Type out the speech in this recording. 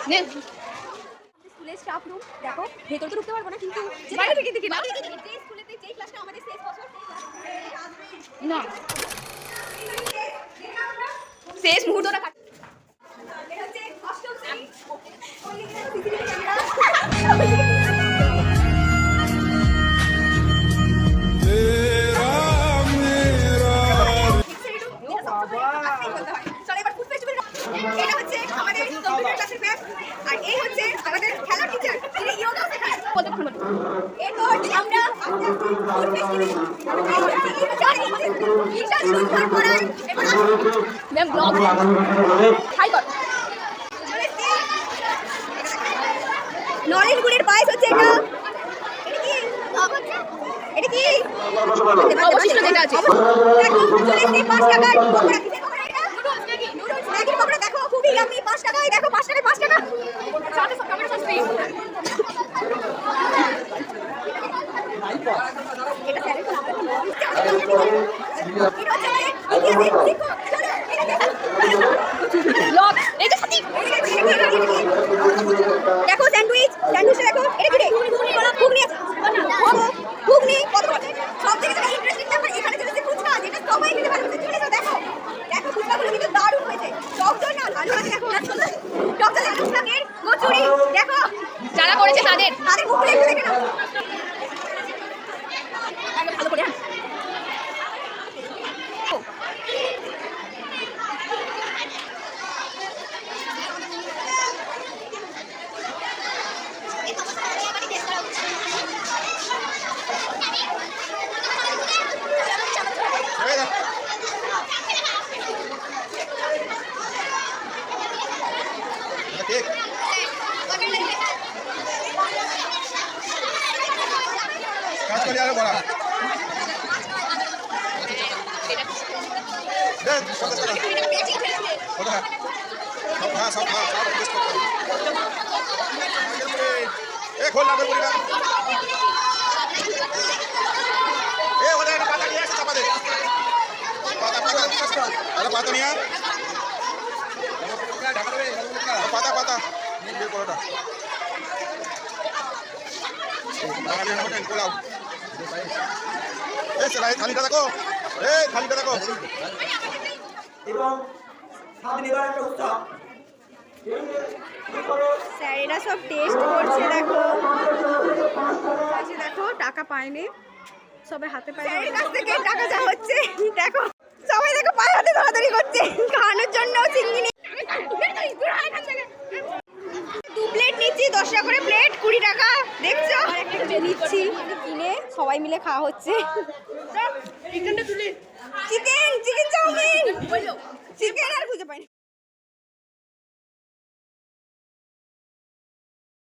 স্কুলের staff room দেখো, ভেতর তো ঢুকতে পারবো না, কিন্তু বাইরে থেকে দেখি না যে স্কুলেতে যেই ক্লাসটা আমাদের শেষ বছর না শেষ মুহূর্তটা কাট। এটা হচ্ছে অষ্টম শ্রেণী। এটা হচ্ছে আমাদের কম্পিউটার ক্লাসের ম্যাম, আর এই হচ্ছে আমাদের খেলার টিচার, যিনি যোগা শেখায়। এরপর আমরা food festival ma'am blog high কর। নলেনগুড়ির পায়েস হচ্ছে এটা। এটা কি অবশিষ্ট যেটা আছে? দেখো চলে এসেছি 5 টাকার পকোড়া। কিসের পকোড়া এটা? নুডলস ম্যাগির পকোড়া। দেখো খুবই ইয়াম্মি। 5 টাকায়, দেখো 5 টাকায় 5 টাকা। সাথে টমেটো সস ফ্রি। এটা স্যারের তো আমরা এটা হচ্ছে ইতিহাসে শিক্ষক। চলো লক এই যে সাথী। দেখো স্যান্ডউইচ, স্যান্ডউইচটা দেখো। এটা কি রে? ঘুগনি আছে। ঘুগনি কত করে? সব থেকে যেটা ইন্টারেস্টিং ব্যাপার, এখানে চলেছে ফুচকা, যেটা সবাই খেতে ভালোবাসে। চলে যাও দেখো। দেখো ফুচকাগুলো কিন্তু দারুণ হয়েছে। টক দই না, আলু আছে দেখো। টক দই আলু শাকের কচুরি দেখো। যারা করেছে তাদের মুখগুলো একটু দেখে নাও। ভালো করে থালিটা দেখো, থালিটা দেখো। এবং স্যারেরা সব টেস্ট করছে দেখো। দেখো টাকা পায়নি, সবাই হাতে পায়ে স্যারের কাছ থেকে টাকা যা হচ্ছে দেখো। সবাই দেখো পায়ে হাতে ধরাধরি করছে খাওয়ানোর জন্য চিংড়ি। 2 প্লেট নিচ্ছি, 10 টাকা করে প্লেট, 20 টাকা। দেখছো একটা নিচ্ছি কিনে সবাই মিলে খাওয়া হচ্ছে। চিকেন চাউমিন, চিকেন আর